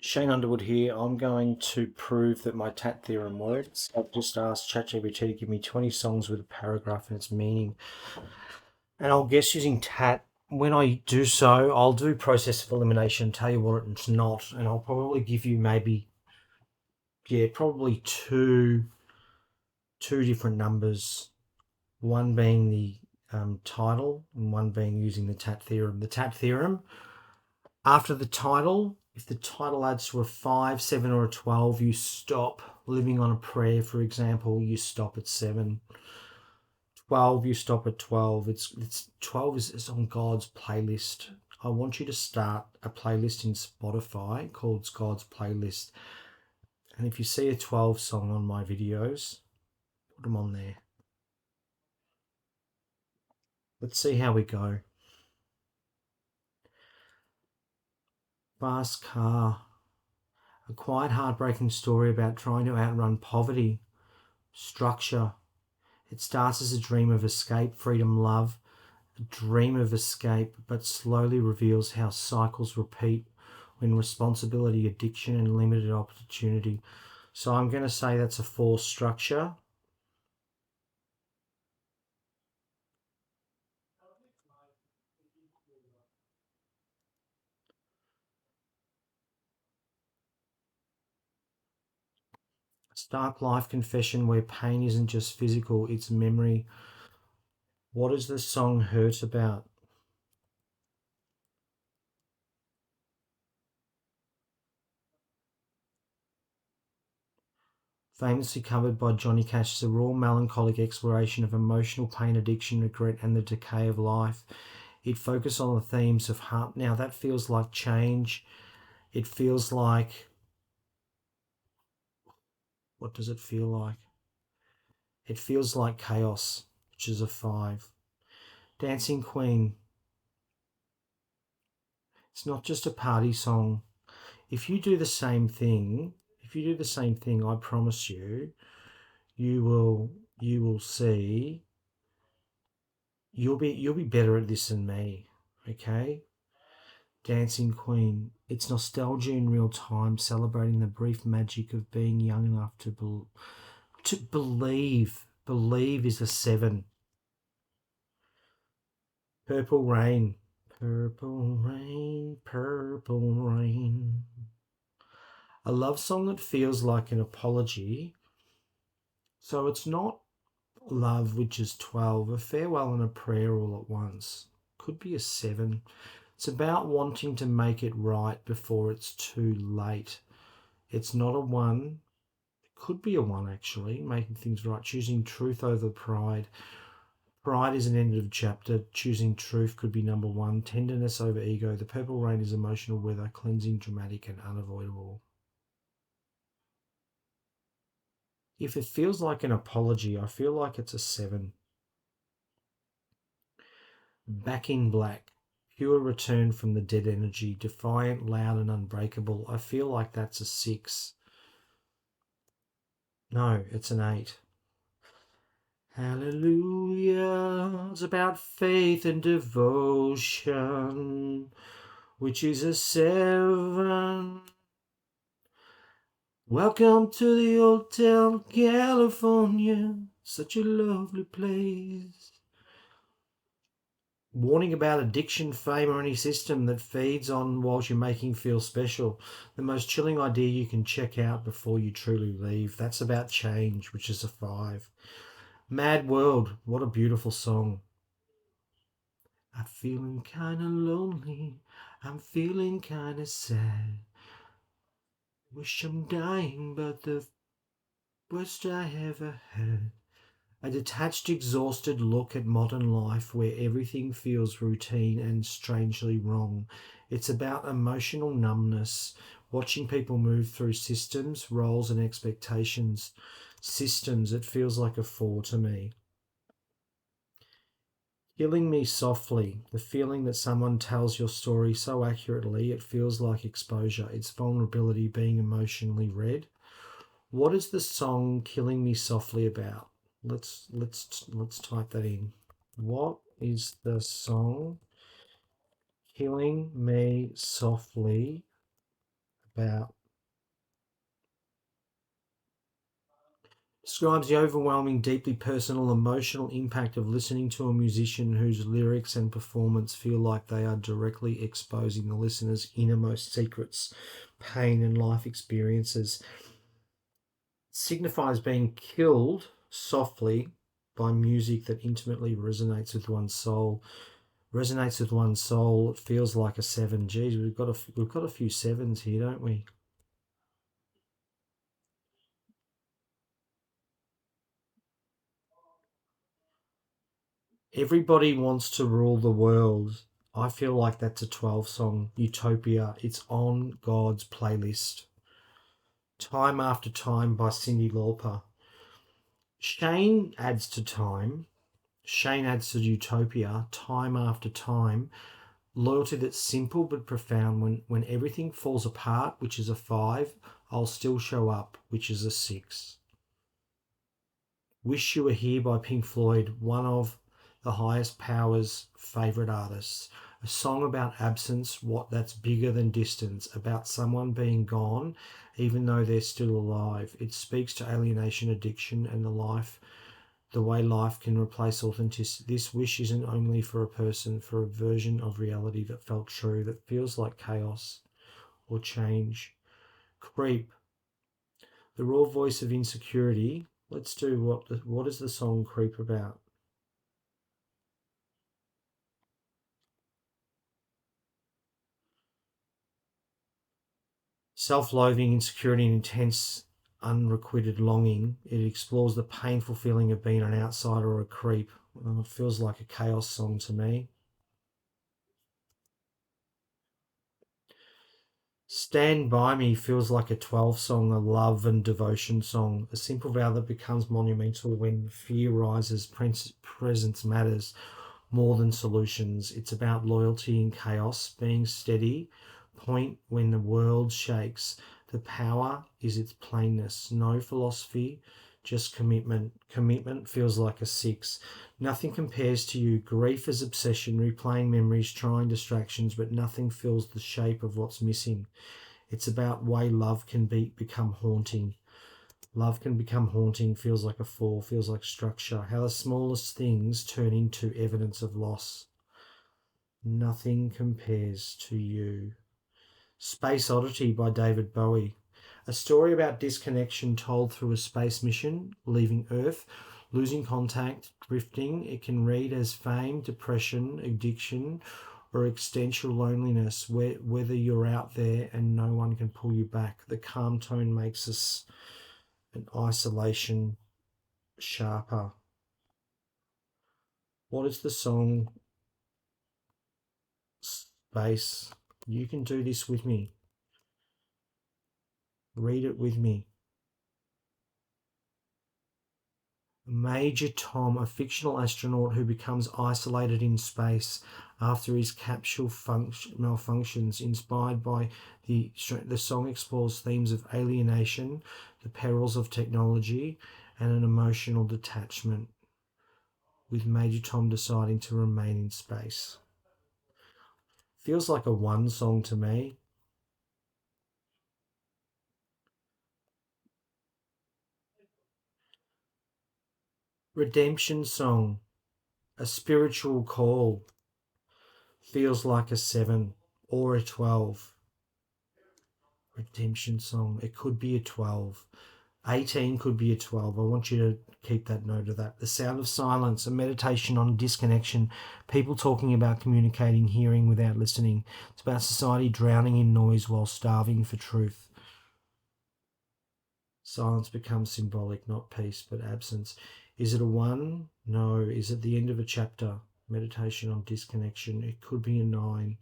Shane Underwood here. I'm going to prove that my TAT theorem works. I've just asked ChatGPT to give me 20 songs with a paragraph and its meaning. And I'll guess using TAT. When I do so, I'll do process of elimination, tell you what it's not, and I'll probably give you probably two different numbers. One being the title and one being using the TAT theorem. The TAT theorem, after the title, if the title adds to a 5, 7, or a 12, you stop. Living on a Prayer, for example, you stop at 7. 12, you stop at 12. It's 12 is on God's playlist. I want you to start a playlist in Spotify called God's Playlist. And if you see a 12 song on my videos, put them on there. Let's see how we go. Fast Car. A quiet, heartbreaking story about trying to outrun poverty. Structure. It starts as a dream of escape, freedom, love, a dream of escape, but slowly reveals how cycles repeat when responsibility, addiction, and limited opportunity. So I'm going to say that's a 4 structure. Stark life confession where pain isn't just physical, it's memory. What is the song Hurt about? Famously covered by Johnny Cash, is a raw, melancholic exploration of emotional pain, addiction, regret, and the decay of life. It focuses on the themes of heart. Now that feels like change. It feels like, what does it feel like? It feels like chaos, which is a 5. Dancing Queen. It's not just a party song. If you do the same thing, I promise you, you will see you'll be better at this than me. Okay? Dancing Queen. It's nostalgia in real time, celebrating the brief magic of being young enough to believe. Believe is a 7. Purple Rain. Purple rain, purple rain. A love song that feels like an apology. So it's not love, which is 12. A farewell and a prayer all at once. Could be a 7. It's about wanting to make it right before it's too late. It's not a 1. It could be a 1 actually, making things right. Choosing truth over pride. Pride is an end of chapter. Choosing truth could be number 1. Tenderness over ego. The purple rain is emotional weather, cleansing, dramatic, and unavoidable. If it feels like an apology, I feel like it's a 7. Back in Black. Pure return from the dead energy. Defiant, loud, and unbreakable. I feel like that's a 6. No, it's an 8. Hallelujah. It's about faith and devotion, which is a 7. Welcome to the Hotel California, such a lovely place. Warning about addiction, fame, or any system that feeds on whilst you're making feel special. The most chilling idea you can check out before you truly leave. That's about change, which is a 5. Mad World, what a beautiful song. I'm feeling kinda lonely, I'm feeling kinda sad. Wish I'm dying, but the worst I ever had. A detached, exhausted look at modern life where everything feels routine and strangely wrong. It's about emotional numbness, watching people move through systems, roles, and expectations. Systems, it feels like a 4 to me. Killing me softly, the feeling that someone tells your story so accurately it feels like exposure. It's vulnerability being emotionally read. What is the song Killing Me Softly about? Let's type that in. What is the song Killing Me Softly about. Describes the overwhelming, deeply personal, emotional impact of listening to a musician whose lyrics and performance feel like they are directly exposing the listener's innermost secrets, pain, and life experiences. Signifies being killed softly by music that intimately resonates with one's soul. Resonates with one's soul. It feels like a seven. Geez, we've got a few sevens here, don't we? Everybody wants to rule the world. I feel like that's a 12 song. Utopia. It's on God's playlist. Time After Time by Cyndi Lauper. Shane adds to time. Shane adds to Utopia. Time After Time. Loyalty that's simple but profound. When everything falls apart, which is a 5, I'll still show up, which is a 6. Wish You Were Here by Pink Floyd, one of the highest powers favourite artists. A song about absence, what that's bigger than distance, about someone being gone even though they're still alive. It speaks to alienation, addiction, and the way life can replace authenticity. This wish isn't only for a person, for a version of reality that felt true, that feels like chaos or change. Creep, the raw voice of insecurity. Let's do what is the song Creep about? Self-loathing, insecurity, and intense unrequited longing. It explores the painful feeling of being an outsider or a creep. Well, it feels like a chaos song to me. Stand By Me feels like a 12 song, a love and devotion song, a simple vow that becomes monumental when fear rises, presence matters more than solutions. It's about loyalty in chaos, being steady, point when the world shakes. The power is its plainness. No philosophy, just commitment. Commitment feels like a 6. Nothing compares to you. Grief is obsession, replaying memories, trying distractions, but nothing fills the shape of what's missing. It's about way love can become haunting. Love can become haunting, feels like a 4, feels like structure. How the smallest things turn into evidence of loss. Nothing compares to you. Space Oddity by David Bowie. A story about disconnection told through a space mission, leaving Earth, losing contact, drifting. It can read as fame, depression, addiction, or existential loneliness, whether you're out there and no one can pull you back. The calm tone makes us an isolation sharper. What is the song Space? You can do this with me. Read it with me. Major Tom, a fictional astronaut who becomes isolated in space after his capsule malfunctions. Inspired by the song explores themes of alienation, the perils of technology, and an emotional detachment, with Major Tom deciding to remain in space. Feels like a 1 song to me. Redemption Song, a spiritual call. Feels like a 7 or a 12. Redemption Song, it could be a 12. 18 could be a 12. I want you to keep that note of that. The Sound of Silence, a meditation on disconnection. People talking about communicating, hearing without listening. It's about society drowning in noise while starving for truth. Silence becomes symbolic, not peace, but absence. Is it a 1? No. Is it the end of a chapter? Meditation on disconnection. It could be a 9.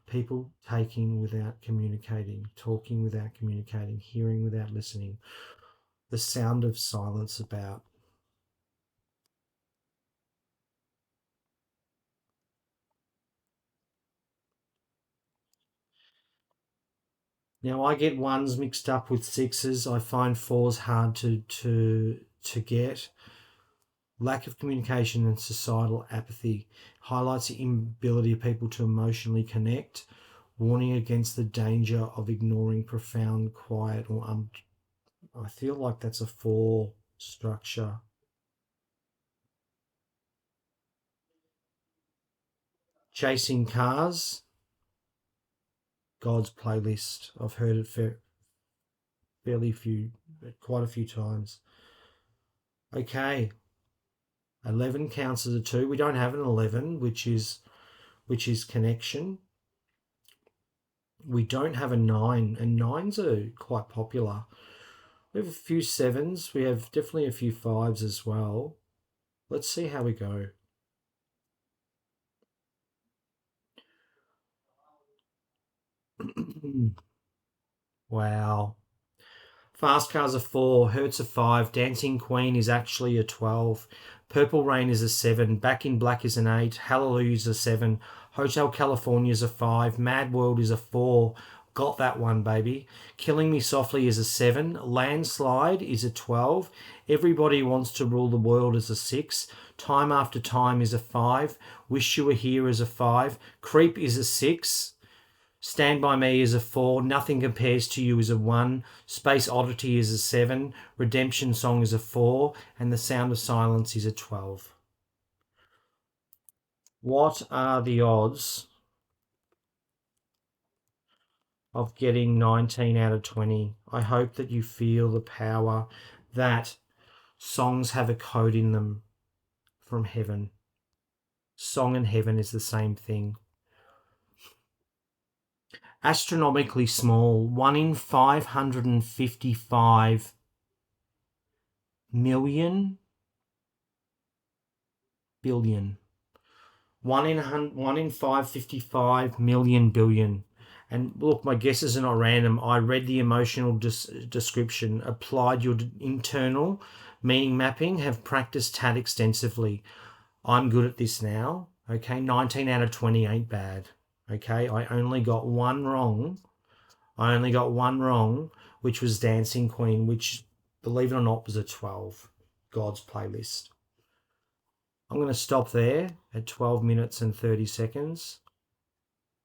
People taking without communicating, talking without communicating, hearing without listening. The Sound of Silence about. Now I get 1s mixed up with 6s. I find 4s hard to get. Lack of communication and societal apathy highlights the inability of people to emotionally connect. Warning against the danger of ignoring profound quiet or I feel like that's a 4 structure. Chasing Cars, God's Playlist. I've heard it quite a few times. Okay, 11 counts as a 2. We don't have an 11, which is connection. We don't have a 9, and 9s are quite popular. We have a few 7s. We have definitely a few 5s as well. Let's see how we go. Wow. Fast Car's a 4, Hertz a 5, Dancing Queen is actually a 12, Purple Rain is a 7, Back in Black is an 8, Hallelujah is a 7, Hotel California is a 5, Mad World is a 4, got that one, baby. Killing Me Softly is a 7, Landslide is a 12, Everybody Wants to Rule the World is a 6, Time After Time is a 5, Wish You Were Here is a 5, Creep is a 6, Stand By Me is a 4, Nothing Compares to You is a 1, Space Oddity is a 7, Redemption Song is a 4, and The Sound of Silence is a 12. What are the odds of getting 19 out of 20? I hope that you feel the power that songs have a code in them from heaven. Song and heaven is the same thing. Astronomically small, 1 in 555 million billion. 1 in 555 million billion. And look, my guesses are not random. I read the emotional description, applied your internal meaning mapping, have practiced TAT extensively. I'm good at this now. Okay, 19 out of 20 ain't bad. Okay, I only got one wrong, which was Dancing Queen, which, believe it or not, was a 12. God's Playlist. I'm going to stop there at 12 minutes and 30 seconds.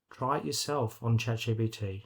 Try it yourself on ChatGPT.